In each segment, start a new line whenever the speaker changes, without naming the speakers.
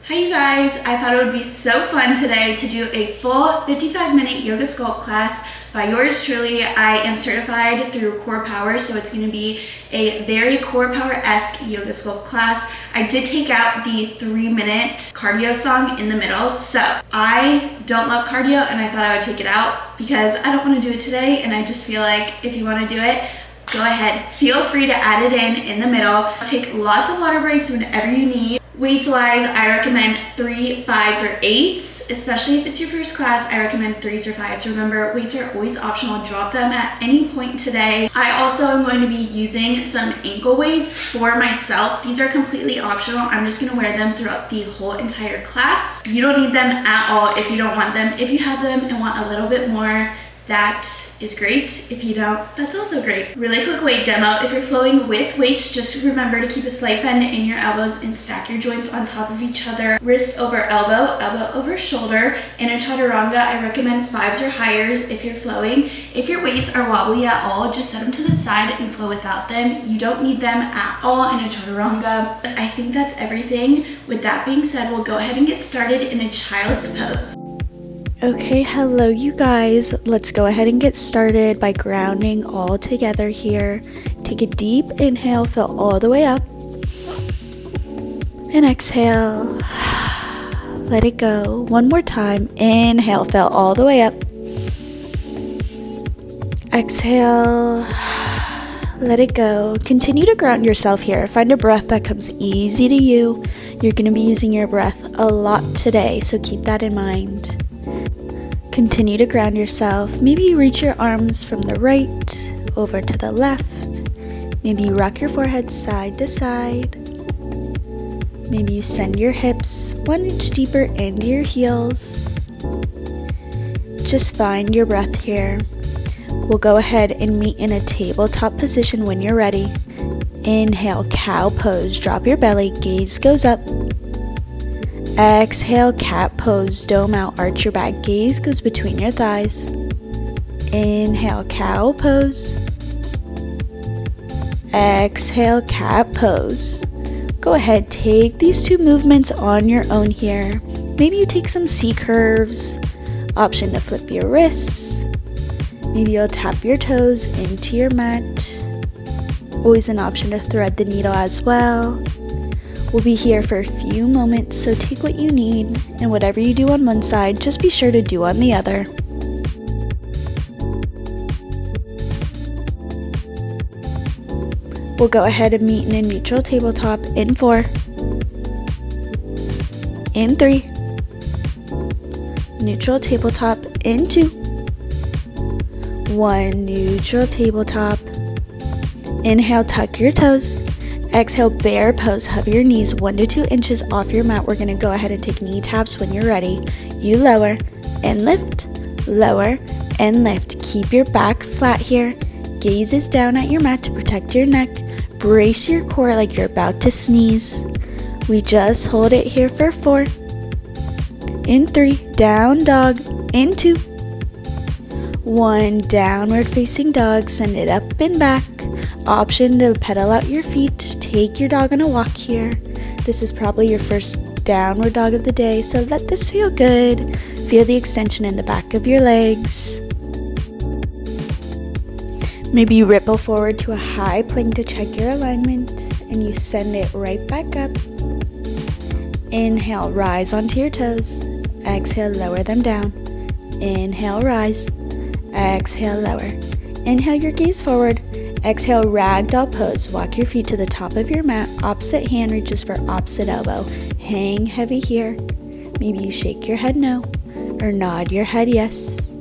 Hi you guys, I thought it would be so fun today to do a full 55-minute yoga sculpt class by yours truly. I am certified through Core Power, so it's going to be a very Core Power-esque yoga sculpt class. I did take out the 3-minute cardio song in the middle, so I don't love cardio and I thought I would take it out because I don't want to do it today, and I just feel like if you want to do it, go ahead. Feel free to add it in the middle. Take lots of water breaks whenever you need. Weights wise, I recommend 3, 5s, or 8s, especially if it's your first class. I recommend 3s or 5s. Remember, weights are always optional. Drop them at any point today. I also am going to be using some ankle weights for myself. These are completely optional. I'm just going to wear them throughout the whole entire class. You don't need them at all if you don't want them. If you have them and want a little bit more, that is great. If you don't, that's also great. Really quick weight demo. If you're flowing with weights, just remember to keep a slight bend in your elbows and stack your joints on top of each other. Wrist over elbow, elbow over shoulder. In a chaturanga, I recommend 5s or higher if you're flowing. If your weights are wobbly at all, just set them to the side and flow without them. You don't need them at all in a chaturanga. I think that's everything. With that being said, we'll go ahead and get started in a child's pose.
Okay, hello you guys. Let's go ahead and get started by grounding all together here. Take a deep inhale, fill all the way up. And exhale. Let it go. One more time. Inhale, fill all the way up. Exhale. Let it go. Continue to ground yourself here. Find a breath that comes easy to you. You're going to be using your breath a lot today, so keep that in mind. Continue to ground yourself. Maybe you reach your arms from the right over to the left. Maybe you rock your forehead side to side. Maybe you send your hips 1 inch deeper into your heels. Just find your breath here. We'll go ahead and meet in a tabletop position when you're ready. Inhale, cow pose. Drop your belly, gaze goes up. Exhale, cat pose, dome out, arch your back, gaze goes between your thighs. Inhale, cow pose. Exhale, cat pose. Go ahead, take these 2 movements on your own here. Maybe you take some C curves, option to flip your wrists. Maybe you'll tap your toes into your mat. Always an option to thread the needle as well. We'll be here for a few moments, so take what you need, and whatever you do on one side, just be sure to do on the other. We'll go ahead and meet in a neutral tabletop in 4, in 3, neutral tabletop in 2, 1 neutral tabletop. Inhale, tuck your toes. Exhale, bear pose. Hover your knees 1 to 2 inches off your mat. We're going to go ahead and take knee taps when you're ready. You lower and lift, lower and lift. Keep your back flat here. Gaze is down at your mat to protect your neck. Brace your core like you're about to sneeze. We just hold it here for 4. In 3, down dog. In 2, 1, downward facing dog. Send it up and back. Option to pedal out your feet. Take your dog on a walk here. This is probably your first downward dog of the day, so let this feel good. Feel the extension in the back of your legs. Maybe you ripple forward to a high plank to check your alignment, and you send it right back up. Inhale, rise onto your toes. Exhale, lower them down. Inhale, rise. Exhale, lower. Inhale, your gaze forward. Exhale, ragdoll pose. Walk your feet to the top of your mat. Opposite hand reaches for opposite elbow. Hang heavy here. Maybe you shake your head no, or nod your head yes.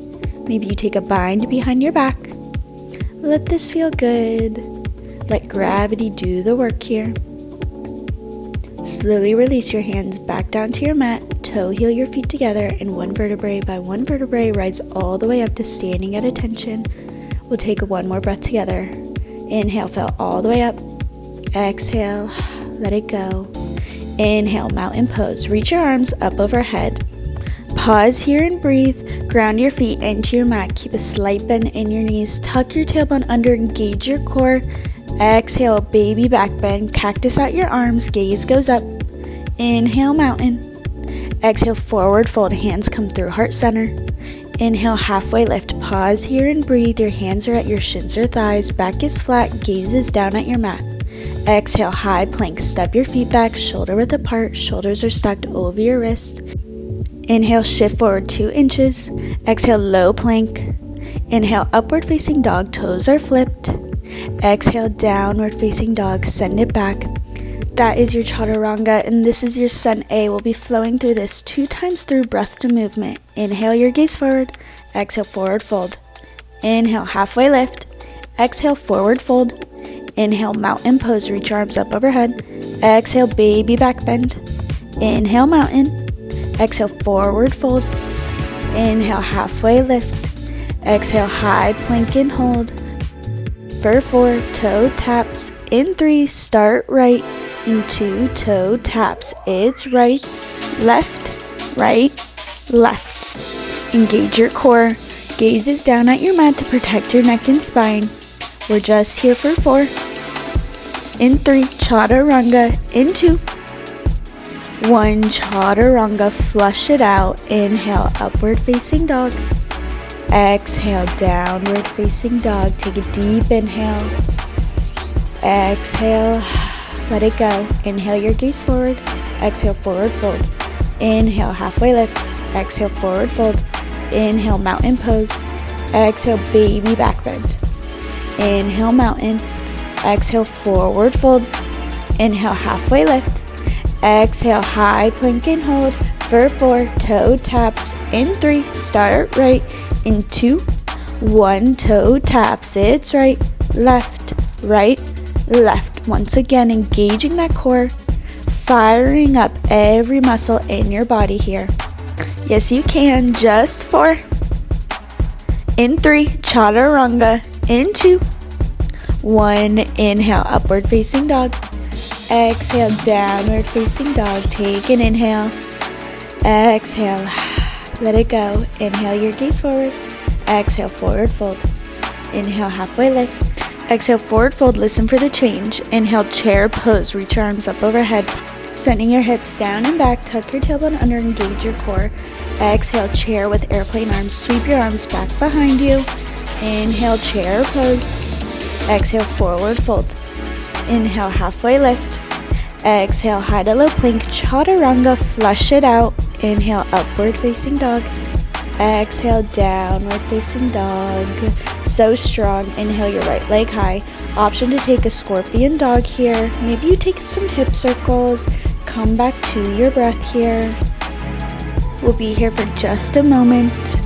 Maybe you take a bind behind your back. Let this feel good. Let gravity do the work here. Slowly release your hands back down to your mat. Toe heel your feet together, and 1 vertebrae by 1 vertebrae rise all the way up to standing at attention. We'll take 1 more breath together. Inhale, fill all the way up. Exhale, let it go. Inhale, mountain pose. Reach your arms up overhead. Pause here and breathe. Ground your feet into your mat. Keep a slight bend in your knees. Tuck your tailbone under. Engage your core. Exhale, baby back bend. Cactus out your arms. Gaze goes up. Inhale, mountain. Exhale, forward fold, hands come through heart center. Inhale, halfway lift, pause here and breathe. Your hands are at your shins or thighs, back is flat, gaze is down at your mat. Exhale, high plank, step your feet back, shoulder width apart, shoulders are stacked over your wrist. Inhale, shift forward 2 inches. Exhale, low plank. Inhale, upward facing dog, toes are flipped. Exhale, downward facing dog, send it back. That is your chaturanga, and this is your sun A. We'll be flowing through this 2 times through breath to movement. Inhale, your gaze forward. Exhale, forward fold. Inhale, halfway lift. Exhale, forward fold. Inhale, mountain pose, reach your arms up overhead. Exhale, baby back bend. Inhale, mountain. Exhale, forward fold. Inhale, halfway lift. Exhale, high plank and hold. For 4, toe taps. In 3, start right. In 2, toe taps. It's right, left, left. Engage your core. Gaze is down at your mat to protect your neck and spine. We're just here for 4. In 3, chaturanga. In 2, 1, chaturanga. Flush it out. Inhale, upward facing dog. Exhale, downward facing dog. Take a deep inhale. Exhale, let it go. Inhale, your gaze forward. Exhale, forward fold. Inhale, halfway lift. Exhale, forward fold. Inhale, mountain pose. Exhale, baby back bend. Inhale, mountain. Exhale, forward fold. Inhale, halfway lift. Exhale, high plank and hold. For 4, toe taps. In 3, start right. In 2, 1, toe taps. It's right, left, left. Once again, engaging that core, firing up every muscle in your body here. Yes, you can. Just 4. In 3, chaturanga. In 2, 1, inhale, upward facing dog. Exhale, downward facing dog. Take an inhale. Exhale, let it go. Inhale, your gaze forward. Exhale, forward fold. Inhale, halfway lift. Exhale, forward fold. Listen for the change. Inhale, chair pose. Reach your arms up overhead. Sending your hips down and back. Tuck your tailbone under. Engage your core. Exhale, chair with airplane arms. Sweep your arms back behind you. Inhale, chair pose. Exhale, forward fold. Inhale, halfway lift. Exhale, high to low plank. Chaturanga. Flush it out. Inhale, upward facing dog. Exhale, downward facing dog. So strong. Inhale, your right leg high. Option to take a scorpion dog here. Maybe you take some hip circles. Come back to your breath here. We'll be here for just a moment.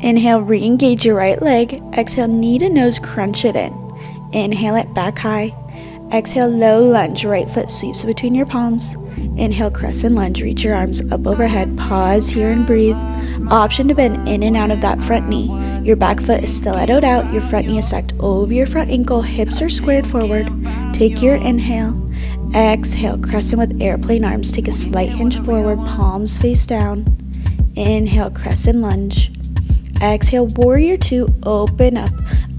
Inhale, re-engage your right leg. Exhale, knee to nose, crunch it in. Inhale it back high. Exhale, low lunge, right foot sweeps between your palms. Inhale, crescent lunge, reach your arms up overhead. Pause here and breathe. Option to bend in and out of that front knee. Your back foot is stilettoed out. Your front knee is stacked over your front ankle. Hips are squared forward. Take your inhale. Exhale, crescent with airplane arms. Take a slight hinge forward, palms face down. Inhale, crescent lunge. Exhale, warrior 2, open up.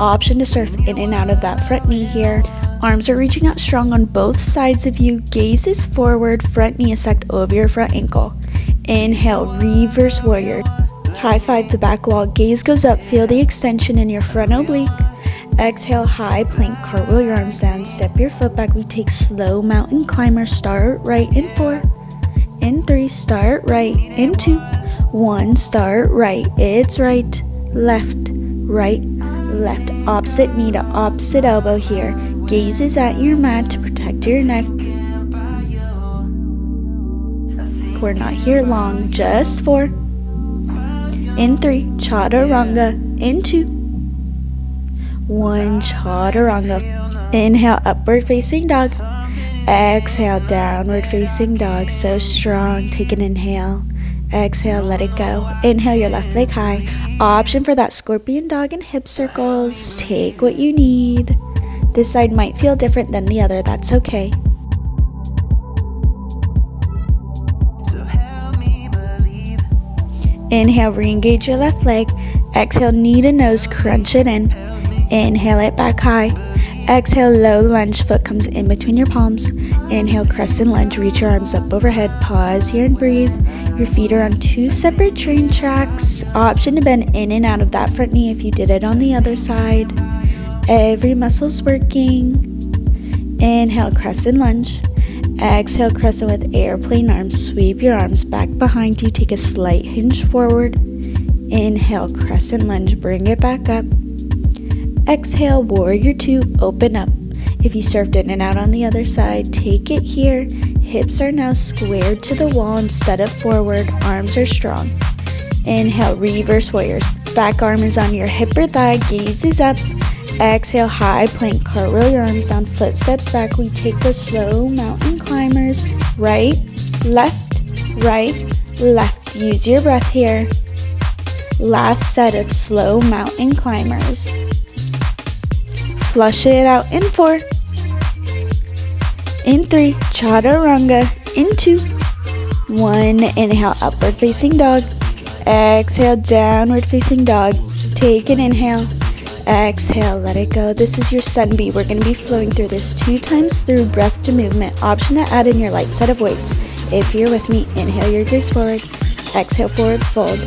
Option to surf in and out of that front knee here. Arms are reaching out strong on both sides of you. Gaze is forward, front knee is stacked over your front ankle. Inhale, reverse warrior. High five the back wall. Gaze goes up, feel the extension in your front oblique. Exhale, high plank, cartwheel your arms down, step your foot back. We take slow mountain climber. Start right in 4. In 3, start right. In 2, 1, start right. It's right, left, left. Opposite knee to opposite elbow here. Gaze is at your mat to protect your neck. We're not here long, just 4. In 3, chaturanga. In 2, 1, chaturanga. Inhale, upward facing dog. Exhale, downward facing dog. So strong. Take an inhale. Exhale, let it go. Inhale, your left leg high. Option for that scorpion dog and hip circles. Take what you need. This side might feel different than the other. That's okay. Inhale, re-engage your left leg. Exhale, knee to nose, crunch it in. Inhale it back high. Exhale, low lunge, foot comes in between your palms. Inhale, crescent lunge, reach your arms up overhead. Pause here and breathe. Your feet are on 2 separate train tracks. Option to bend in and out of that front knee if you did it on the other side. Every muscle's working. Inhale, crescent lunge. Exhale, crescent with airplane arms. Sweep your arms back behind you. Take a slight hinge forward. Inhale, crescent lunge. Bring it back up. Exhale, warrior 2. Open up. If you surfed in and out on the other side, take it here. Hips are now squared to the wall instead of forward. Arms are strong. Inhale, reverse warriors. Back arm is on your hip or thigh. Gaze is up. Exhale, high plank. Cartwheel your arms down. Footsteps back. We take the slow mountain climbers. Right, left, left. Use your breath here. Last set of slow mountain climbers. Flush it out in 4. In 3, chaturanga. In 2, 1. Inhale, upward facing dog. Exhale, downward facing dog. Take an inhale. Exhale, let it go. This is your sun bee. We're going to be flowing through this 2 times through breath to movement. Option to add in your light set of weights. If you're with me, inhale your gaze forward. Exhale, forward fold.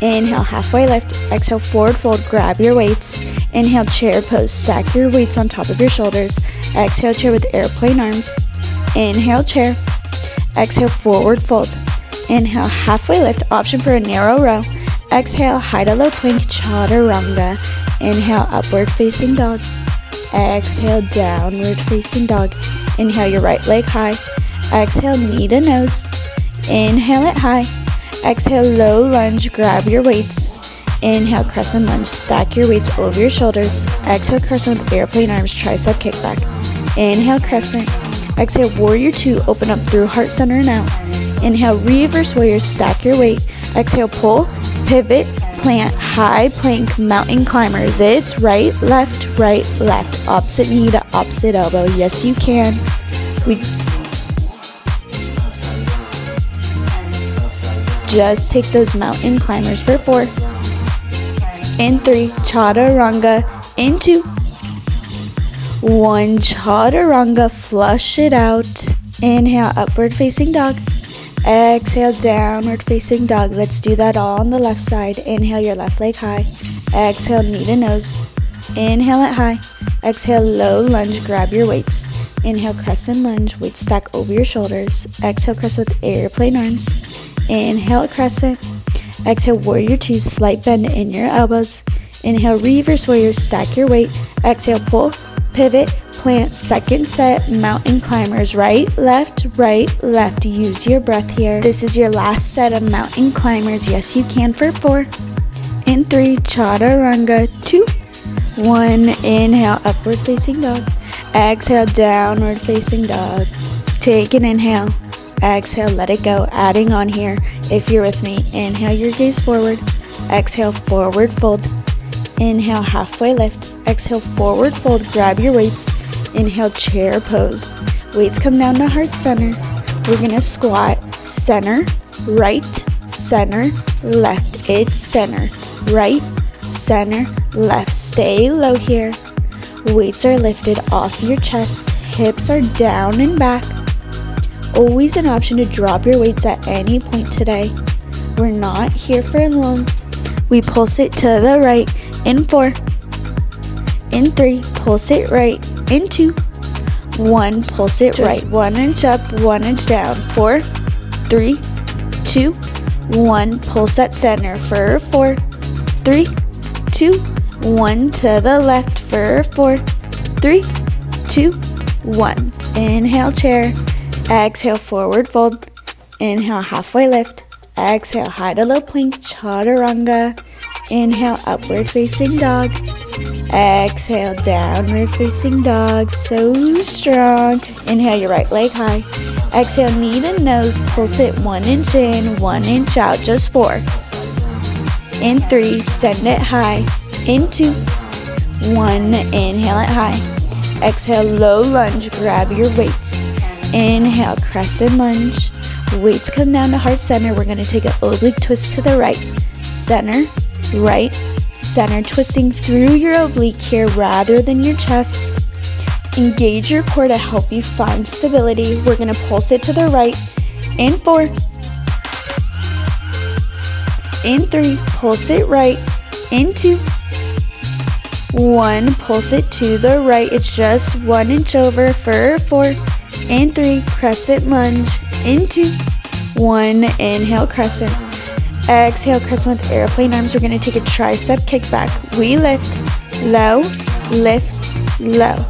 Inhale, halfway lift. Exhale, forward fold. Grab your weights. Inhale, chair pose. Stack your weights on top of your shoulders. Exhale, chair with airplane arms. Inhale, chair. Exhale, forward fold. Inhale, halfway lift. Option for a narrow row. Exhale, high to low plank, chaturanga. Inhale, upward facing dog. Exhale, downward facing dog. Inhale, your right leg high. Exhale, knee to nose. Inhale it high. Exhale, low lunge. Grab your weights. Inhale, crescent lunge. Stack your weights over your shoulders. Exhale, crescent with airplane arms, tricep kickback. Inhale, crescent. Exhale, warrior 2. Open up through heart center now. Inhale, reverse warrior. Stack your weight. Exhale, pull, pivot, plant, high plank, mountain climbers. It's right, left, opposite knee to opposite elbow. Yes, you can. We just take those mountain climbers for 4. In 3, chaturanga. In 2, 1, chaturanga. Flush it out. Inhale, upward facing dog. Exhale, downward facing dog. Let's do that all on the left side. Inhale, your left leg high. Exhale, knee to nose. Inhale it high. Exhale, low lunge. Grab your weights. Inhale, crescent lunge. Weights stack over your shoulders. Exhale, crescent with airplane arms. Inhale, crescent. Exhale, warrior 2. Slight bend in your elbows. Inhale, reverse warrior. Stack your weight. Exhale, pull, pivot, plant. Second set, mountain climbers. Right, left. Use your breath here. This is your last set of mountain climbers. Yes, you can for 4. In 3, chaturanga. 2, 1. Inhale, upward facing dog. Exhale, downward facing dog. Take an inhale. Exhale, let it go. Adding on here. If you're with me, inhale your gaze forward. Exhale, forward fold. Inhale, halfway lift. Exhale, forward fold. Grab your weights. Inhale, chair pose. Weights come down to heart center. We're going to squat. Center, right, center, left. It's center, right, center, left. Stay low here. Weights are lifted off your chest. Hips are down and back. Always an option to drop your weights at any point today. We're not here for long. We pulse it to the right. In 4. In 3, pulse it right. In 2, 1, pulse it right. 1 inch up, 1 inch down. 4, 3, 2, 1, pulse at center for 4, 3, 2, 1 to the left for 4, 3, 2, 1. Inhale, chair. Exhale, forward fold. Inhale, halfway lift. Exhale, high to low plank, chaturanga. Inhale, upward facing dog. Exhale, downward facing dog. So strong. Inhale, your right leg high. Exhale, knee to nose. Pulse it 1 inch in, 1 inch out. Just 4. In 3, send it high. In 2, 1, inhale it high. Exhale, low lunge. Grab your weights. Inhale, crescent lunge. Weights come down to heart center. We're going to take an oblique twist to the right. Center, right, center. Twisting through your oblique here rather than your chest. Engage your core to help you find stability. We're going to pulse it to the right in 4. In 3, pulse it right in 2. 1, pulse it to the right. It's just 1 inch over for 4. In 3, crescent lunge in 2. 1, inhale, crescent. Exhale, crescent with airplane arms. We're going to take a tricep kickback. We lift, low, lift, low.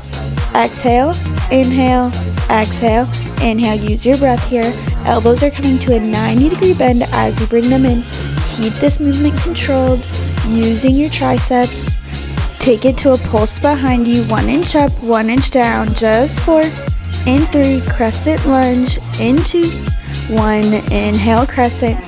Exhale, inhale, exhale, inhale. Use your breath here. Elbows are coming to a 90-degree bend as you bring them in. Keep this movement controlled using your triceps. Take it to a pulse behind you. 1 inch up, 1 inch down. Just 4. In 3, crescent lunge. In 2, 1, inhale, crescent.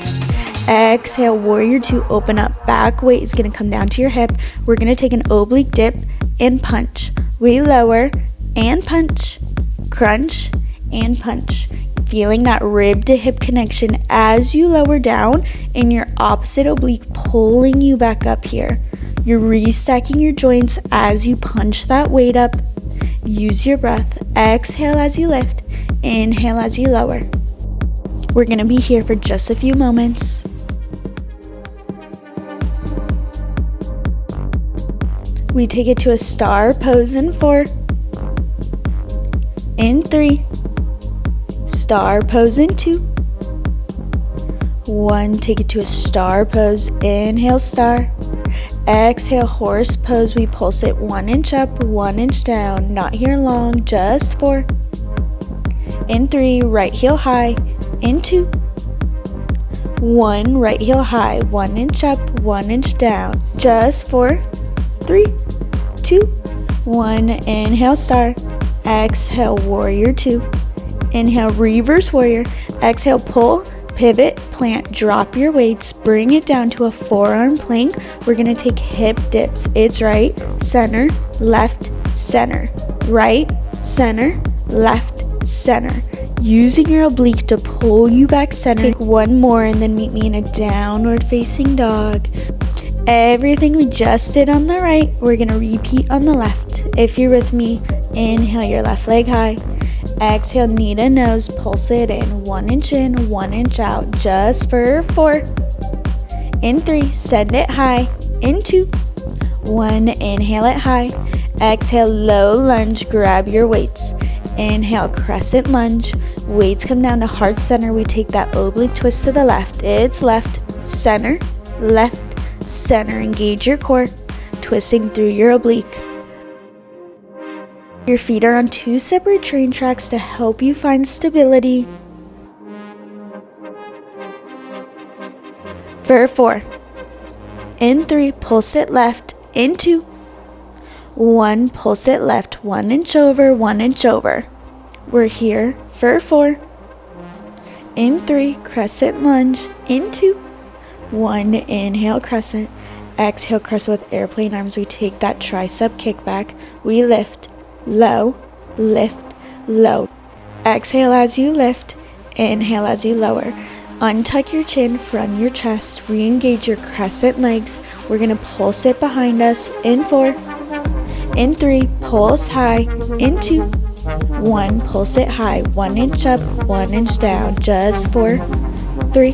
Exhale, warrior 2, open up. Back weight is going to come down to your hip. We're going to take an oblique dip and punch. We lower and punch, crunch and punch. Feeling that rib to hip connection as you lower down and your opposite oblique pulling you back up here. You're restacking your joints as you punch that weight up. Use your breath. Exhale as you lift. Inhale as you lower. We're going to be here for just a few moments. We take it to a star pose in 4. In 3. Star pose in 2. 1, take it to a star pose. Inhale, star. Exhale, horse pose. We pulse it 1 inch up, 1 inch down. Not here long, just 4. In 3, right heel high. In 2. 1, right heel high. 1 inch up, 1 inch down. Just 4. 3, 2, 1. Inhale, star. Exhale, warrior 2. Inhale, reverse warrior. Exhale, pull, pivot, plant. Drop your weights. Bring it down to a forearm plank. We're going to take hip dips. It's right, center, left, center. Right, center, left, center. Using your oblique to pull you back center. Take one more and then meet me in a downward facing dog. Everything we just did on the right, we're going to repeat on the left. If you're with me, inhale your left leg high. Exhale, knee to nose, pulse it in. 1 inch in, 1 inch out, just for 4. In 3, send it high. In 2, 1, inhale it high. Exhale, low lunge, grab your weights. Inhale, crescent lunge. Weights come down to heart center. We take that oblique twist to the left. It's left, center, left, center. Engage your core, twisting through your oblique. Your feet are on 2 separate train tracks to help you find stability. For 4. In 3, pulse it left. In 2. 1, pulse it left. 1 inch over, 1 inch over. We're here for 4. In 3, crescent lunge. In 2. 1, inhale, crescent. Exhale, crescent with airplane arms. We take that tricep kickback. We lift. Low, lift, low. Exhale as you lift. Inhale as you lower. Untuck your chin from your chest. Re-engage your crescent legs. We're going to pulse it behind us. In 4. In 3, pulse high. In 2. 1, pulse it high. 1 inch up, 1 inch down. Just 4. 3,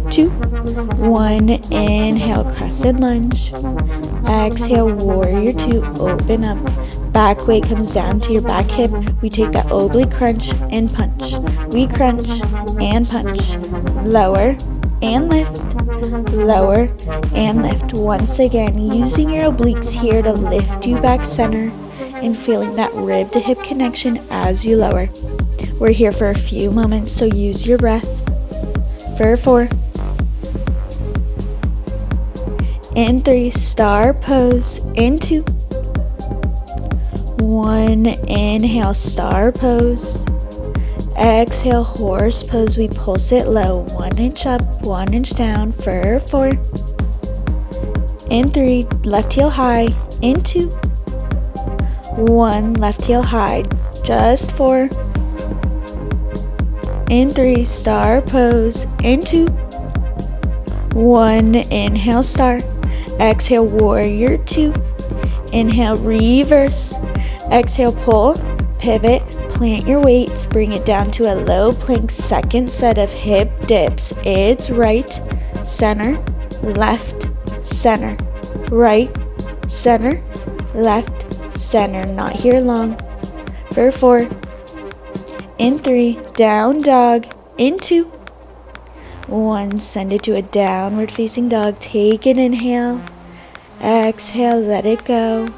2, 1. Inhale, crescent lunge. Exhale, warrior 2. Open up. Back weight comes down to your back hip. We take that oblique crunch and punch. We crunch and punch. Lower and lift. Lower and lift. Once again, using your obliques here to lift you back center and feeling that rib to hip connection as you lower. We're here for a few moments, so use your breath. For 4. In 3, star pose. In 2. 1, inhale, star pose. Exhale, horse pose. We pulse it low. 1 inch up, 1 inch down for 4. In 3, left heel high. In 2. 1, left heel high. Just 4. In 3, star pose. In 2. 1, inhale, star. Exhale, warrior 2. Inhale, reverse. Exhale, pull, pivot, plant your weights, bring it down to a low plank. Second set of hip dips. It's right, center, left, center, right, center, left, center. Not here long. For 4, in 3, down dog, in 2, 1, send it to a downward facing dog. Take an inhale, exhale, let it go.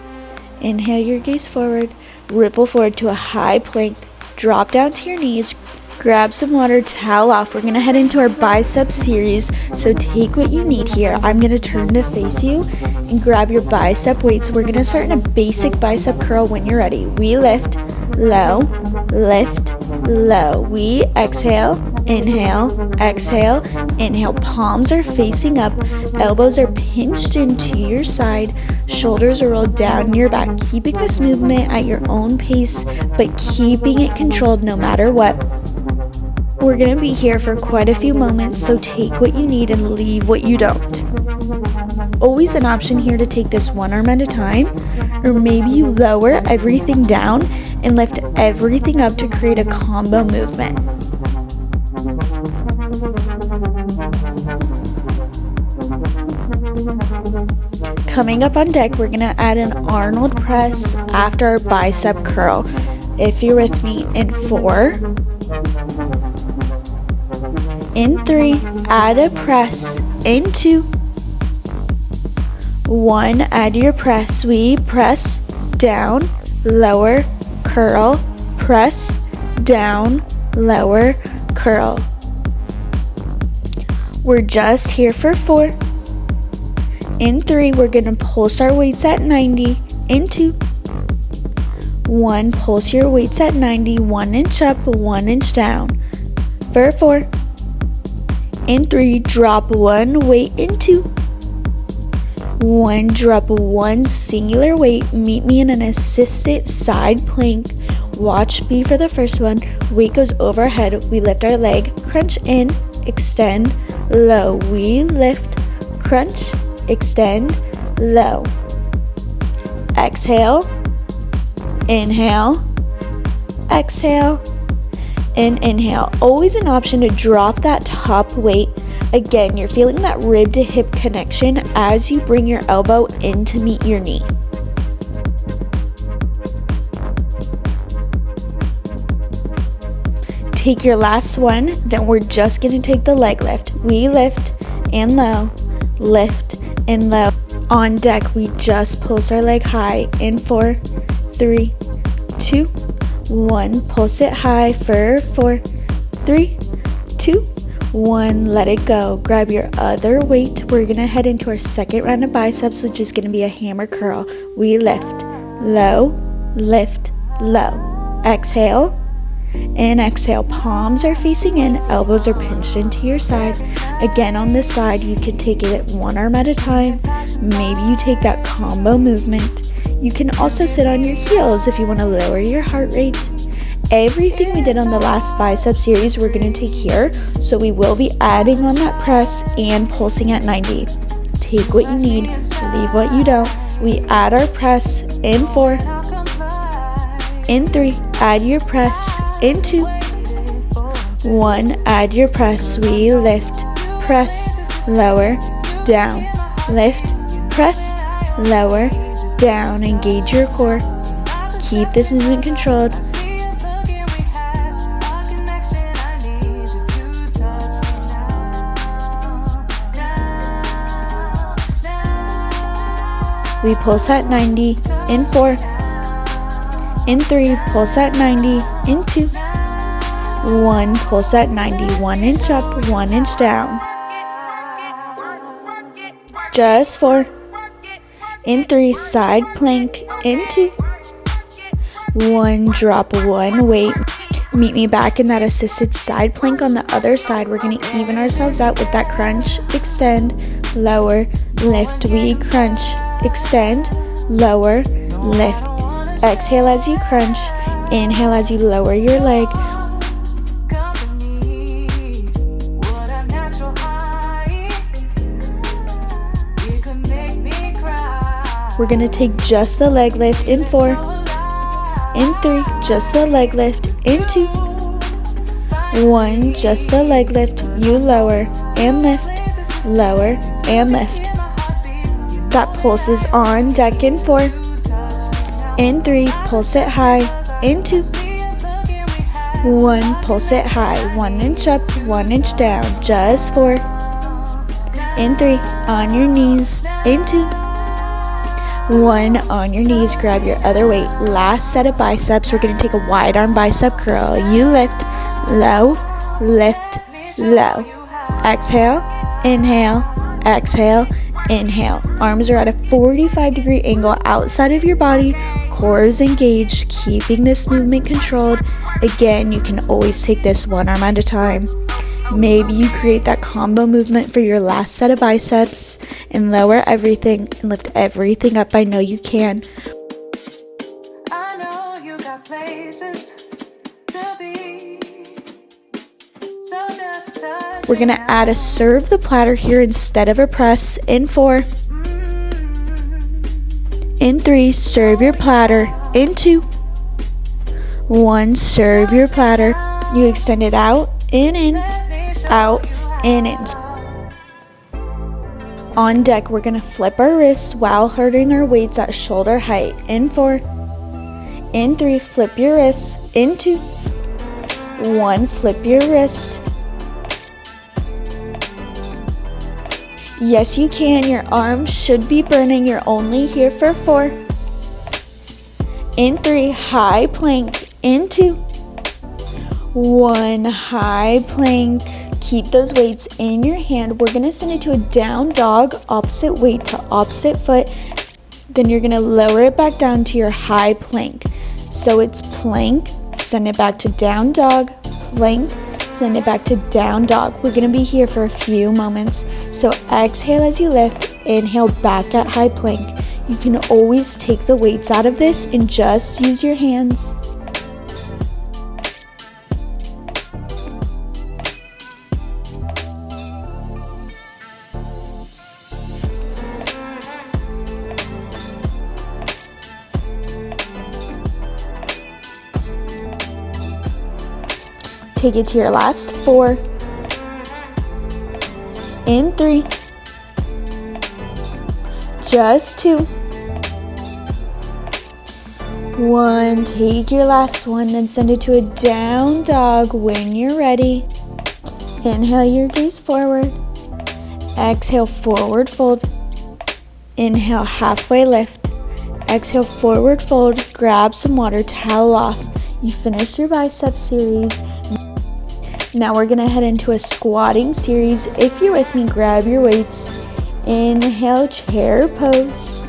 Inhale your gaze forward, ripple forward to a high plank, drop down to your knees, grab some water, towel off. We're gonna head into our bicep series, so take what you need here. I'm gonna turn to face you and grab your bicep weights. We're gonna start in a basic bicep curl. When you're ready, we lift, low, lift, low. We exhale, inhale, exhale, inhale. Palms are facing up, elbows are pinched into your side, shoulders are rolled down your back. Keeping this movement at your own pace, but keeping it controlled no matter what. We're gonna be here for quite a few moments, so take what you need and leave what you don't. Always an option here to take this one arm at a time, or maybe you lower everything down and lift everything up to create a combo movement. Coming up on deck, we're gonna add an Arnold press after our bicep curl. If you're with me, in 4, in 3, add a press, in 2, 1, add your press. We press, down, lower, curl, press, down, lower, curl. We're just here for 4. In 3, we're gonna pulse our weights at 90. In 2, 1, pulse your weights at 90, 1 inch up, 1 inch down. For 4. In 3, drop 1 weight. In 2, 1, drop 1 singular weight. Meet me in an assisted side plank. Watch me for the first one. Weight goes overhead. We lift our leg, crunch in, extend, low. We lift, crunch, extend, low. Exhale, inhale, exhale, and inhale. Always an option to drop that top weight. Again, you're feeling that rib to hip connection as you bring your elbow in to meet your knee. Take your last one, then we're just gonna take the leg lift. We lift and low, lift and low. On deck, we just pulse our leg high. In 4, 3, 2, 1. Pulse it high for 4, 3, 2, 1. Let it go. Grab your other weight. We're gonna head into our second round of biceps, which is gonna be a hammer curl. We lift, low, lift, low. Exhale and exhale. Palms are facing in, elbows are pinched into your side. Again, on this side, you can take it one arm at a time. Maybe you take that combo movement. You can also sit on your heels if you want to lower your heart rate. Everything we did on the last bicep series, we're going to take here. So we will be adding on that press and pulsing at 90. Take what you need, leave what you don't. We add our press in 4. In 3, add your press. In 2, 1, add your press. We lift, press, lower, down, lift, press, lower, down. Engage your core. Keep this movement controlled. We pulse at 90. In 4. In 3, pulse at 90. In 2, 1, pulse at 90. 1 inch up, 1 inch down. Just 4. In 3, side plank. In 2, 1, drop 1 weight. Meet me back in that assisted side plank on the other side. We're going to even ourselves out with that crunch, extend, lower, lift. We crunch, extend, lower, lift. Exhale as you crunch, inhale as you lower your leg. We're gonna take just the leg lift in 4. in 3, just the leg lift, in 2, 1, just the leg lift, you lower and lift, lower and lift. That pulse is on deck in 4, in 3, pulse it high, in 2, 1, pulse it high, 1 inch up, 1 inch down, just 4, in 3, on your knees, in 2, 1, on your knees, grab your other weight, last set of biceps, we're going to take a wide arm bicep curl, you lift, low, lift, low, exhale, inhale, exhale, inhale, arms are at a 45-degree angle outside of your body, core is engaged, keeping this movement controlled. Again, you can always take this one arm at a time. Maybe you create that combo movement for your last set of biceps and lower everything and lift everything up. I know you can.
I know you got places to be. So just touch.
We're gonna add a serve the platter here instead of a press in 4. In 3, serve your platter. In 2, 1, serve your platter. You extend it out, in, out, in. On deck, we're gonna flip our wrists while holding our weights at shoulder height. In 4, in 3, flip your wrists. In 2, 1, flip your wrists. Yes, you can. Your arms should be burning. You're only here for 4. In 3, high plank. In 2, 1, high plank. Keep those weights in your hand. We're going to send it to a down dog, opposite weight to opposite foot. Then you're going to lower it back down to your high plank. So it's plank, send it back to down dog, plank, send it back to down dog. We're going to be here for a few moments. So exhale as you lift, inhale back at high plank. You can always take the weights out of this and just use your hands. Take it to your last 4. In 3. Just 2. 1. Take your last one, then send it to a down dog when you're ready. Inhale your gaze forward. Exhale, forward fold. Inhale, halfway lift. Exhale, forward fold. Grab some water, towel off. You finished your bicep series. Now we're gonna head into a squatting series. If you're with me, grab your weights. Inhale, chair pose.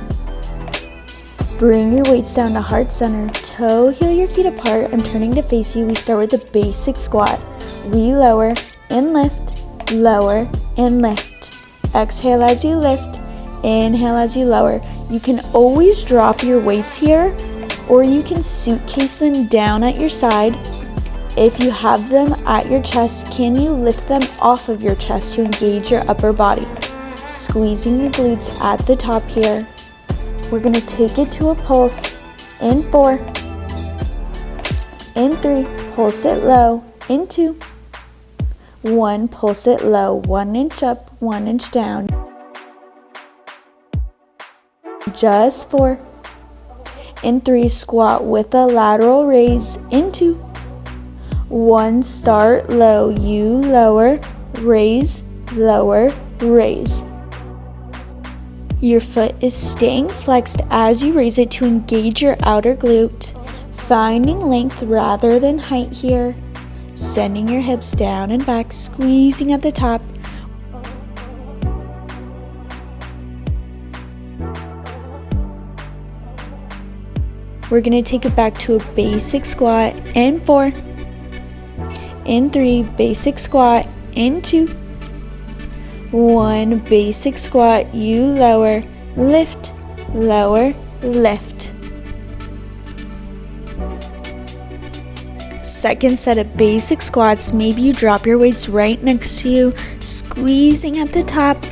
Bring your weights down to heart center. Toe heel your feet apart. I'm turning to face you. We start with the basic squat. We lower and lift, lower and lift. Exhale as you lift, inhale as you lower. You can always drop your weights here, or you can suitcase them down at your side. If you have them at your chest, can you lift them off of your chest to engage your upper body? Squeezing your glutes at the top here. We're going to take it to a pulse. In 4. In 3, pulse it low. In 2. 1, pulse it low. 1 inch up, 1 inch down. Just 4. In 3, squat with a lateral raise. In 2. 1, start low, you lower, raise, lower, raise. Your foot is staying flexed as you raise it to engage your outer glute, finding length rather than height here, sending your hips down and back, squeezing at the top. We're going to take it back to a basic squat. In 4. In 3, basic squat. In 2. 1, basic squat. You lower, lift, lower, lift. Second set of basic squats. Maybe you drop your weights right next to you, squeezing at the top.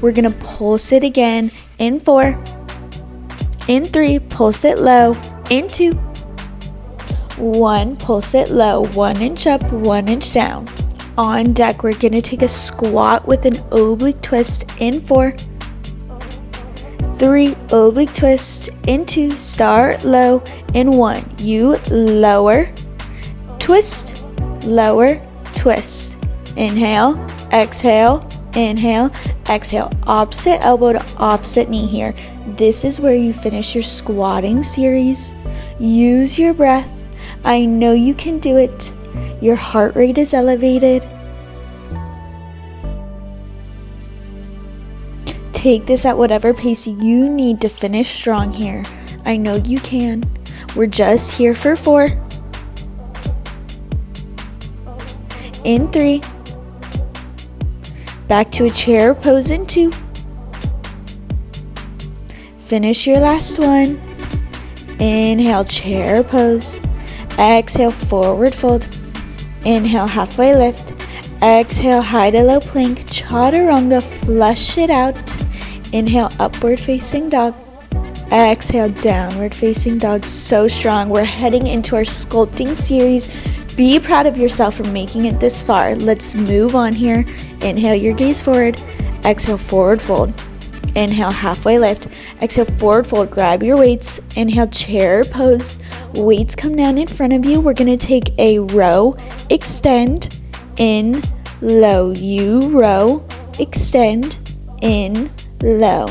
We're gonna pulse it again in 4. In 3, pulse it low. In 2. 1, pulse it low. 1 inch up, 1 inch down. On deck, we're gonna take a squat with an oblique twist in 4. 3, oblique twist. In 2, start low. In 1, you lower, twist, lower, twist. Inhale, exhale, inhale, exhale. Opposite elbow to opposite knee here. This is where you finish your squatting series. Use your breath. I know you can do it. Your heart rate is elevated. Take this at whatever pace you need to finish strong here. I know you can. We're just here for 4. In 3. Back to a chair pose in 2. Finish your last one. Inhale, chair pose. Exhale, forward fold. Inhale, halfway lift. Exhale, high to low plank. Chaturanga, flush it out. Inhale, upward facing dog. Exhale, downward facing dog. So strong. We're heading into our sculpting series. Be proud of yourself for making it this far. Let's move on here. Inhale your gaze forward. Exhale, forward fold. Inhale, halfway lift. Exhale, forward fold. Grab your weights. Inhale, chair pose. Weights come down in front of you. We're going to take a row, extend, in, low. You row, extend, in, low.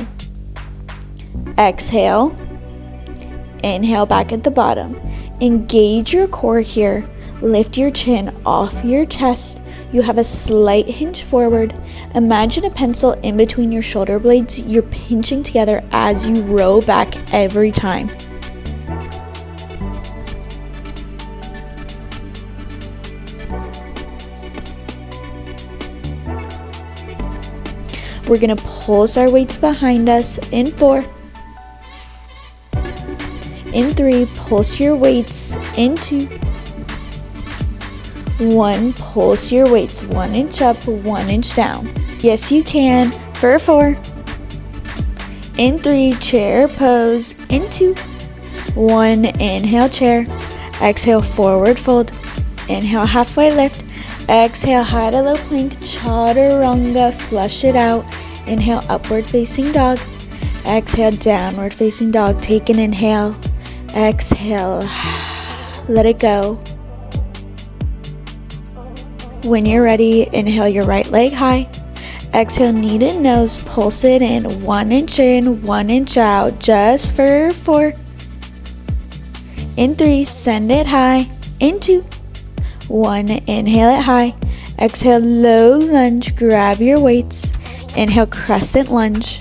Exhale. Inhale back at the bottom. Engage your core here. Lift your chin off your chest. You have a slight hinge forward. Imagine a pencil in between your shoulder blades. You're pinching together as you row back every time. We're going to pulse our weights behind us in 4. In 3, pulse your weights in 2. 1, pulse your weights 1 inch up, 1 inch down. Yes, you can. For 4. In 3, chair pose. In 2. 1, inhale, chair. Exhale, forward fold. Inhale, halfway lift. Exhale, high to low plank. Chaturanga, flush it out. Inhale, upward facing dog. Exhale, downward facing dog. Take an inhale. Exhale. Let it go. When you're ready, inhale your right leg high. Exhale, knee to nose, pulse it in. 1 inch in, 1 inch out, just for 4. In 3, send it high. In 2. 1, inhale it high. Exhale, low lunge, grab your weights. Inhale, crescent lunge.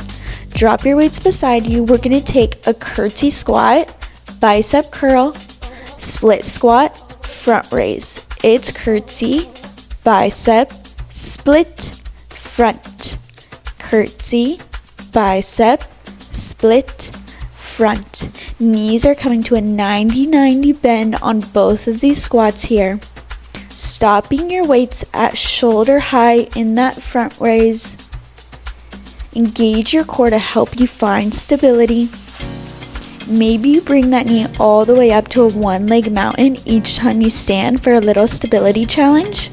Drop your weights beside you. We're going to take a curtsy squat, bicep curl, split squat, front raise. It's curtsy, bicep, split, front. Curtsy, bicep, split, front. Knees are coming to a 90-90 bend on both of these squats here. Stopping your weights at shoulder high in that front raise. Engage your core to help you find stability. Maybe you bring that knee all the way up to a one-leg mountain each time you stand for a little stability challenge.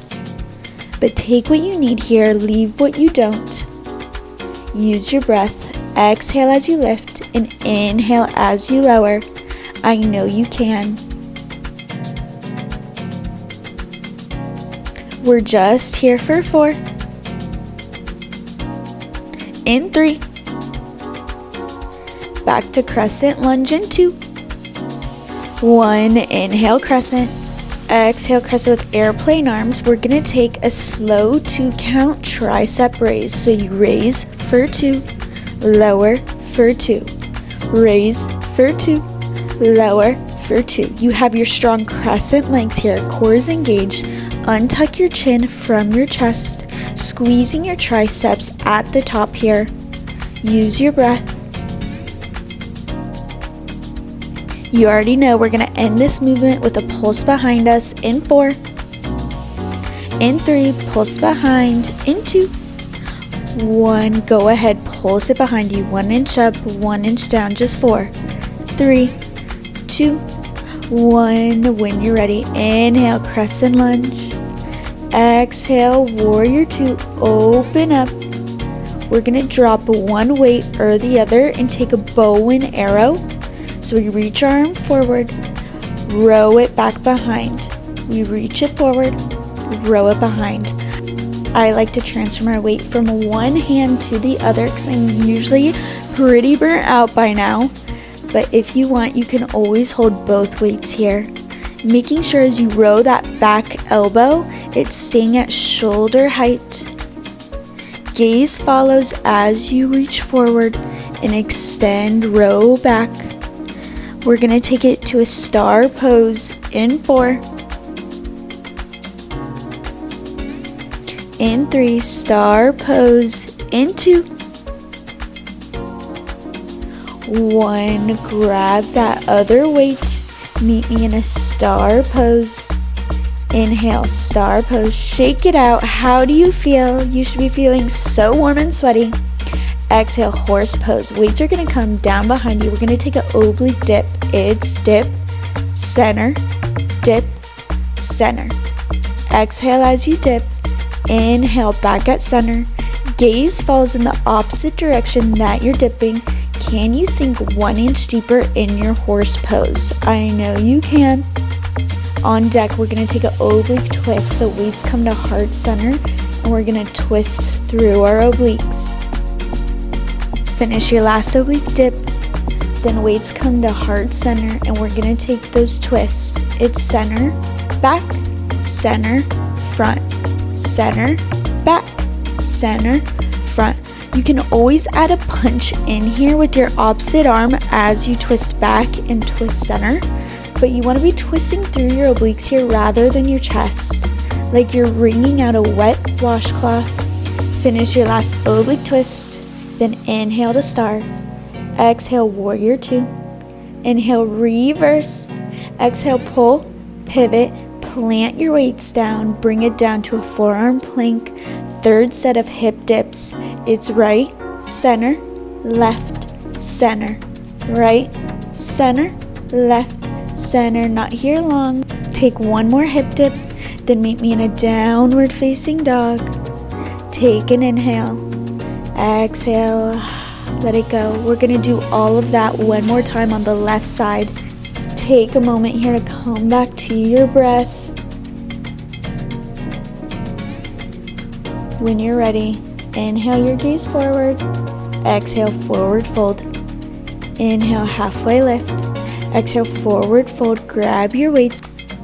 But take what you need here, leave what you don't. Use your breath. Exhale as you lift and inhale as you lower. I know you can. We're just here for 4. In 3. Back to crescent lunge in 2. 1, inhale crescent. Exhale crescent with airplane arms. We're going to take a slow 2 count tricep raise. So you raise for 2, lower for 2, raise for 2, lower for 2. You have your strong crescent legs here. Core is engaged. Untuck your chin from your chest, squeezing your triceps at the top here. Use your breath. You already know we're going to end this movement with a pulse behind us in 4. In 3, pulse behind. In 2. 1, go ahead, pulse it behind you, 1 inch up, 1 inch down, just 4, 3, 2, 1. When you're ready, inhale, crescent lunge. Exhale, warrior 2, open up. We're going to drop one weight or the other and take a bow and arrow. So we reach our arm forward, row it back behind. We reach it forward, row it behind. I like to transfer my weight from one hand to the other because I'm usually pretty burnt out by now. But if you want, you can always hold both weights here. Making sure as you row that back elbow, it's staying at shoulder height. Gaze follows as you reach forward and extend, row back. We're going to take it to a star pose in 4. In 3, star pose in 2. 1, grab that other weight. Meet me in a star pose. Inhale, star pose. Shake it out. How do you feel? You should be feeling so warm and sweaty. Exhale, horse pose. Weights are going to come down behind you. We're going to take an oblique dip. It's dip, center, dip, center. Exhale as you dip. Inhale, back at center. Gaze falls in the opposite direction that you're dipping. Can you sink 1 inch deeper in your horse pose? I know you can. On deck, we're going to take an oblique twist. So weights come to heart center and we're going to twist through our obliques. Finish your last oblique dip. Then weights come to heart center and we're going to take those twists. It's center, back, center, front, center, back, center, front. You can always add a punch in here with your opposite arm as you twist back and twist center, but you want to be twisting through your obliques here rather than your chest, like you're wringing out a wet washcloth. Finish your last oblique twist, then inhale to star. Exhale, warrior 2. Inhale, reverse. Exhale, pull, pivot, plant your weights down, bring it down to a forearm plank. Third set of hip dips. It's right, center, left, center, right, center, left, center. Not here long. Take one more hip dip, then meet me in a downward facing dog. Take an inhale, exhale, let it go. We're gonna do all of that one more time on the left side. Take a moment here to come back to your breath. When you're ready, inhale your gaze forward, exhale forward fold, inhale halfway lift, exhale forward fold, grab your weights,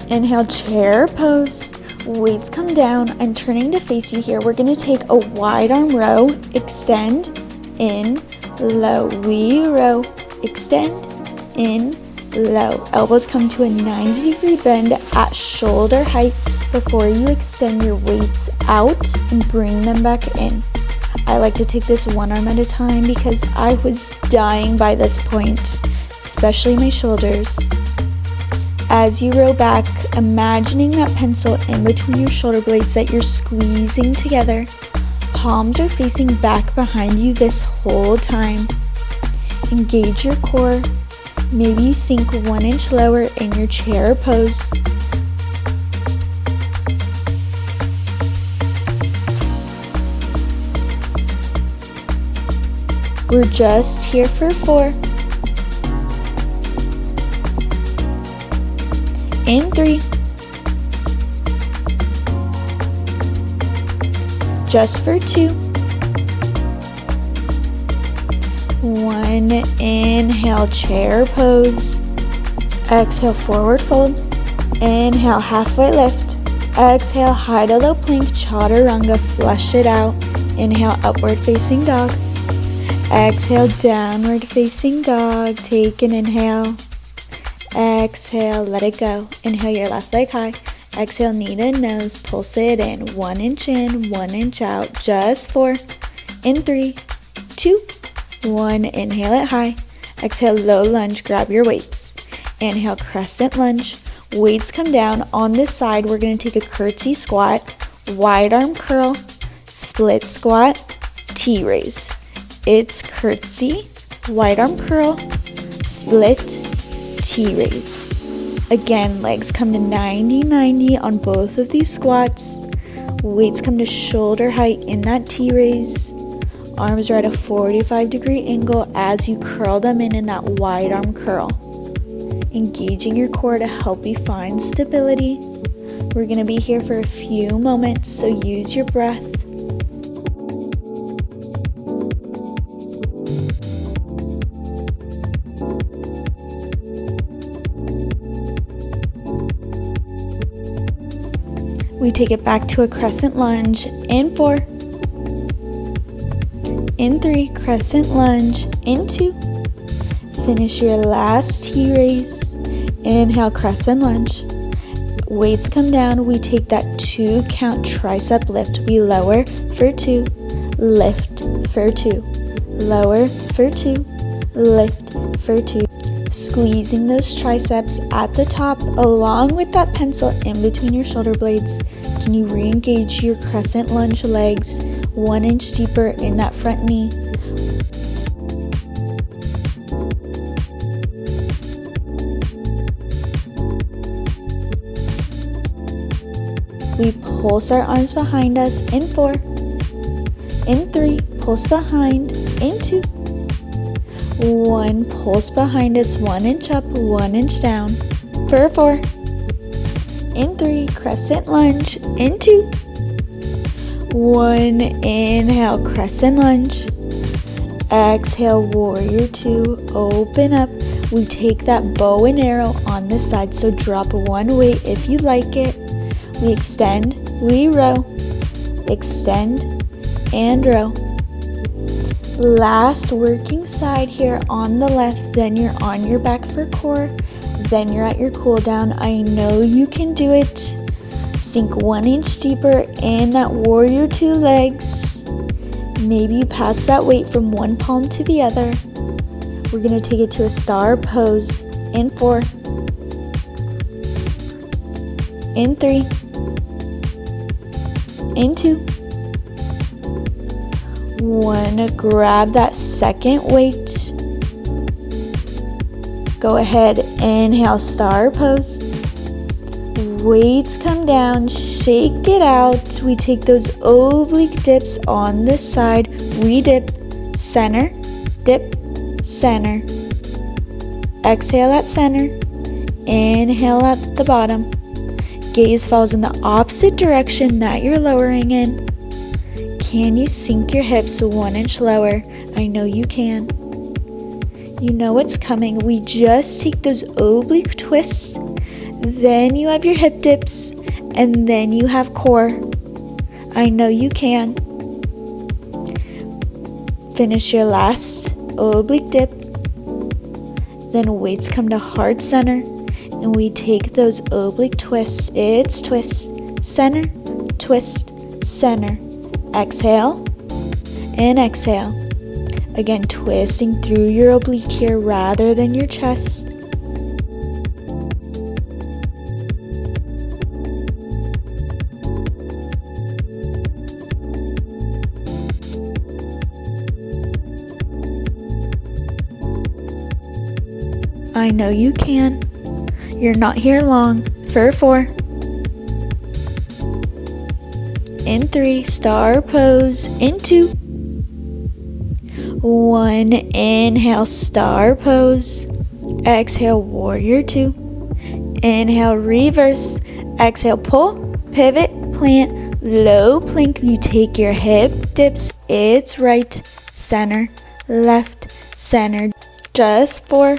inhale chair pose, weights come down. I'm turning to face you here. We're going to take a wide arm row, extend, in, low, we row, extend, in, low. Elbows come to a 90-degree bend at shoulder height before you extend your weights out and bring them back in. I like to take this one arm at a time because I was dying by this point, especially my shoulders. As you row back, imagining that pencil in between your shoulder blades that you're squeezing together. Palms are facing back behind you this whole time. Engage your core. Maybe you sink 1 inch lower in your chair pose. We're just here for 4. In 3. Just for 2. 1. Inhale, chair pose. Exhale, forward fold. Inhale, halfway lift. Exhale, high to low plank, chaturanga, flush it out. Inhale, upward facing dog. Exhale, downward facing dog. Take an inhale. Exhale, let it go. Inhale your left leg high. Exhale, knee to nose, pulse it in. 1 inch in, 1 inch out. Just 4. In 3, 2, 1. Inhale it high. Exhale, low lunge, grab your weights. Inhale, crescent lunge. Weights come down. On this side, we're going to take a curtsy squat, wide arm curl, split squat, T-raise. It's curtsy, wide arm curl, split, T-raise. Again, legs come to 90-90 on both of these squats. Weights come to shoulder height in that T-raise. Arms are at a 45-degree angle as you curl them in that wide arm curl. Engaging your core to help you find stability. We're going to be here for a few moments, so use your breath. We take it back to a crescent lunge in 4, in 3, crescent lunge, in 2. Finish your last T-raise. Inhale, crescent lunge. Weights come down. We take that 2 count tricep lift. We lower for 2, lift for 2, lower for 2, lift for 2. Squeezing those triceps at the top along with that pencil in between your shoulder blades. Can you re-engage your crescent lunge legs 1 inch deeper in that front knee? We pulse our arms behind us in 4, in 3, pulse behind, in 2, 1, pulse behind us, 1 inch up, 1 inch down, for 4, in 3, crescent lunge, in 2, 1, inhale, crescent lunge, exhale, warrior 2, open up. We take that bow and arrow on this side, so drop 1 weight if you like it. We extend, we row, extend, and row. Last working side here on the left, then you're on your back for core, then you're at your cool down. I know you can do it. Sink 1 inch deeper in that warrior 2 legs. Maybe you pass that weight from one palm to the other. We're gonna take it to a star pose in 4, in 3, in 2, 1, grab that second weight. Go ahead, inhale, star pose. Weights come down, shake it out. We take those oblique dips on this side. We dip, center, dip, center. Exhale at center, inhale at the bottom. Gaze falls in the opposite direction that you're lowering in. Can you sink your hips 1 inch lower? I know you can. You know what's coming. We just take those oblique twists, then you have your hip dips, and then you have core. I know you can. Finish your last oblique dip, then weights come to heart center, and we take those oblique twists. It's twist, center, twist, center. Exhale and exhale. Again, twisting through your oblique here rather than your chest. I know you can. You're not here long. For 4. In 3, star pose. In 2, 1, inhale, star pose. Exhale, warrior 2. Inhale, reverse. Exhale, pull, pivot, plant, low plank. You take your hip dips. It's right, center, left, center. Just 4.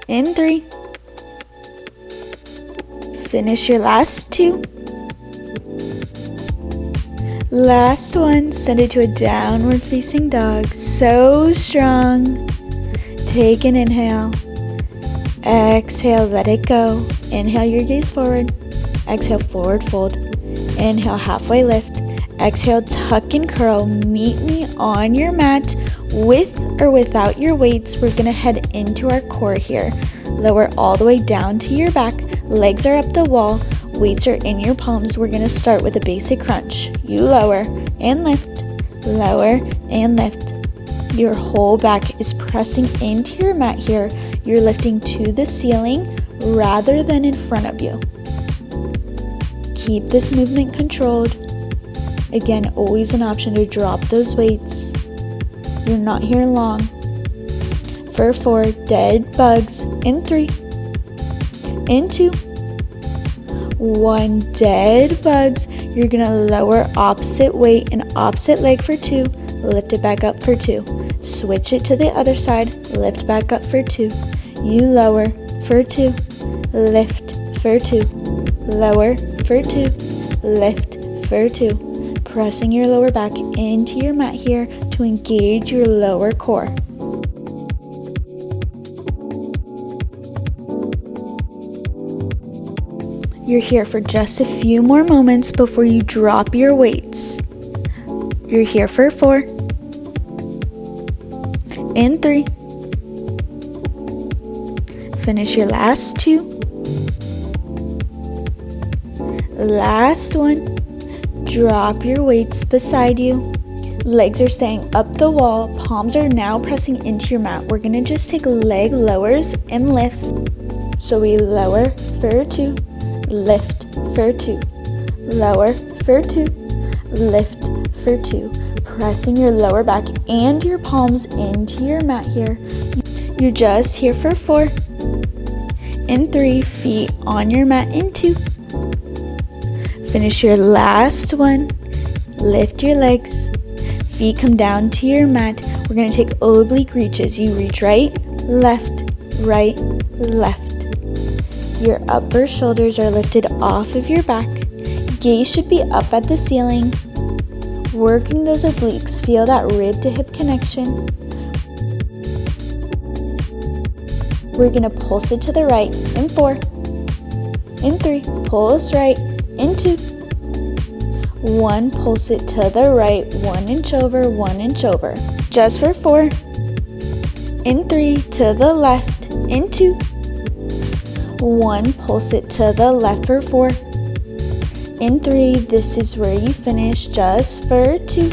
In 3. Finish your last 2. Last one, send it to a downward facing dog. So strong. Take an inhale. Exhale, let it go. Inhale your gaze forward. Exhale, forward fold. Inhale, halfway lift. Exhale, tuck and curl. Meet me on your mat with or without your weights. We're gonna head into our core here. Lower all the way down to your back. Legs are up the wall. weights are in your palms, we're going to start with a basic crunch. You lower and lift, lower and lift. Your whole back is pressing into your mat here. You're lifting to the ceiling rather than in front of you. Keep this movement controlled. Again, always an option to drop those weights. You're not here long. For 4, dead bugs. In 3, in 2, 1, dead bugs. You're gonna lower opposite weight and opposite leg for 2. Lift it back up for 2. Switch it to the other side. Lift back up for 2. You lower for 2. Lift for 2. Lower for 2. Lift for 2. Pressing your lower back into your mat here to engage your lower core. You're here for just a few more moments before you drop your weights. You're here for 4. In 3. Finish your last 2. Last 1. Drop your weights beside you. Legs are staying up the wall. Palms are now pressing into your mat. We're going to just take leg lowers and lifts. So we lower for 2, lift for 2, lower for 2, lift for 2. Pressing your lower back and your palms into your mat here. You're just here for 4. In 3, feet on your mat in 2. Finish your last 1. Lift your legs. Feet come down to your mat. We're going to take oblique reaches. You reach right, left, left. Your upper shoulders are lifted off of your back. Gaze should be up at the ceiling. Working those obliques. Feel that rib to hip connection. We're going to pulse it to the right in 4. In 3, pulse right. In 2, 1, pulse it to the right, 1 inch over, 1 inch over. Just for 4. In 3, to the left. In 2, 1, pulse it to the left for 4. In 3, this is where you finish. Just for 2.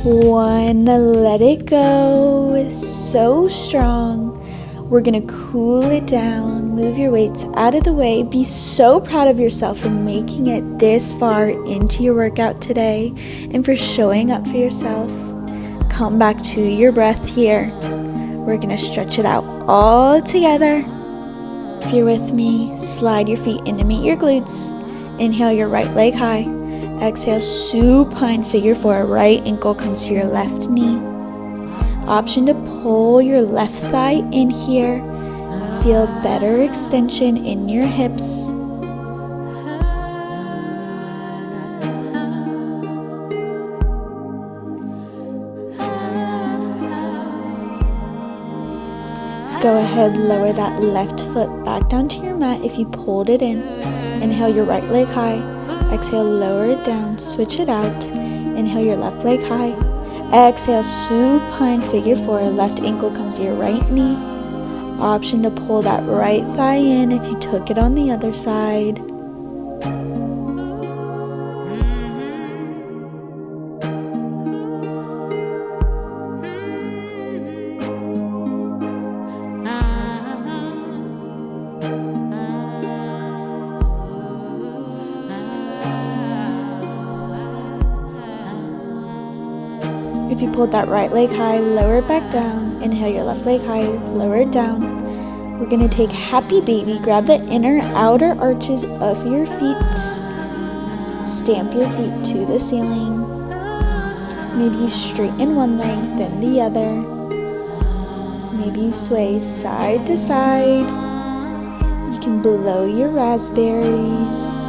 1, let it go. It's so strong. We're gonna cool it down, move your weights out of the way. Be so proud of yourself for making it this far into your workout today and for showing up for yourself. Come back to your breath here. We're gonna stretch it out all together. If you're with me, slide your feet in to meet your glutes. Inhale your right leg high. Exhale, supine figure 4. Right ankle comes to your left knee. Option to pull your left thigh in here. Feel better extension in your hips. Go ahead, lower that left foot back down to your mat if you pulled it in. Inhale your right leg high. Exhale, lower it down, switch it out. Inhale your left leg high. Exhale, supine figure 4. Left ankle comes to your right knee. Option to pull that right thigh in if you took it on the other side. If you pulled that right leg high, lower it back down. Inhale your left leg high, lower it down. We're going to take happy baby. Grab the inner outer arches of your feet. Stamp your feet to the ceiling. Maybe you straighten one leg, then the other. Maybe you sway side to side. You can blow your raspberries.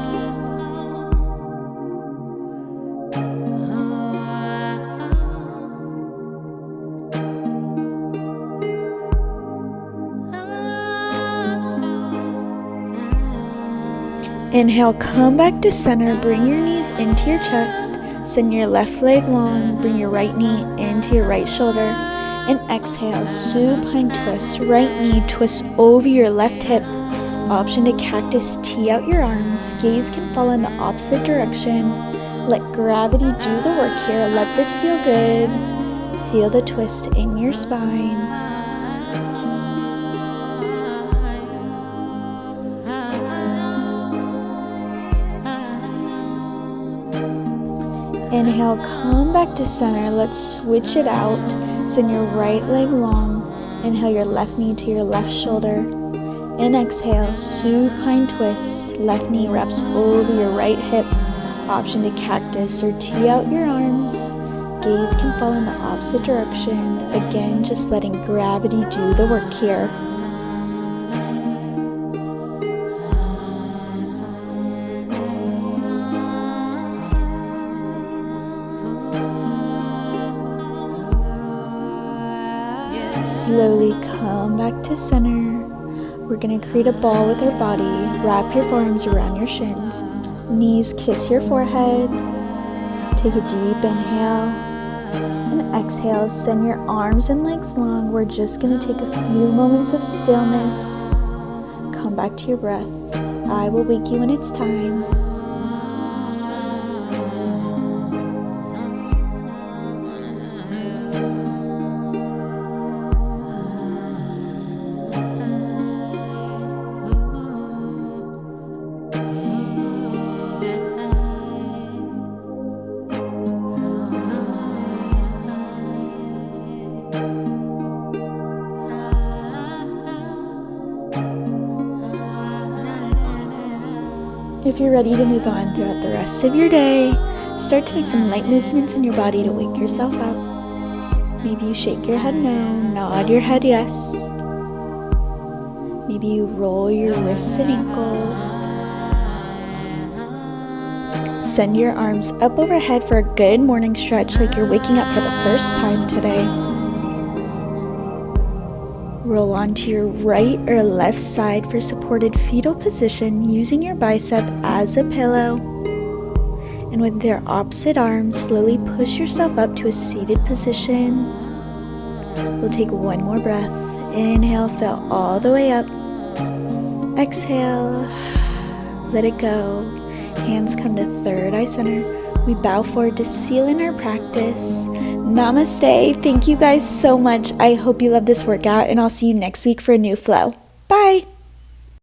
Inhale, come back to center, bring your knees into your chest, send your left leg long, bring your right knee into your right shoulder, and exhale, supine twist, right knee twist over your left hip, Option to cactus, tee out your arms. Gaze can fall in the opposite direction. Let gravity do the work here. Let this feel good. Feel the twist in your spine. Inhale, come back to center. Let's switch it out. Send your right leg long. Inhale your left knee to your left shoulder. And exhale, supine twist. Left knee wraps over your right hip. Option to cactus or tee out your arms. Gaze can fall in the opposite direction. Again, just letting gravity do the work here. Slowly come back to center. We're going to create a ball with our body. Wrap your forearms around your shins. Knees kiss your forehead. Take a deep inhale. And exhale. Send your arms and legs long. We're just going to take a few moments of stillness. Come back to your breath. I will wake you when it's time. If you're ready to move on throughout the rest of your day, start to make some light movements in your body to wake yourself up. Maybe you shake your head no, nod your head yes. Maybe you roll your wrists and ankles. Send your arms up overhead for a good morning stretch like you're waking up for the first time today. Roll onto your right or left side for supported fetal position using your bicep as a pillow. And with your opposite arm, slowly push yourself up to a seated position. We'll take one more breath. Inhale, fill all the way up. Exhale, let it go. Hands come to third eye center. We bow forward to seal in our practice. Namaste. Thank you guys so much. I hope you love this workout, and I'll see you next week for a new flow.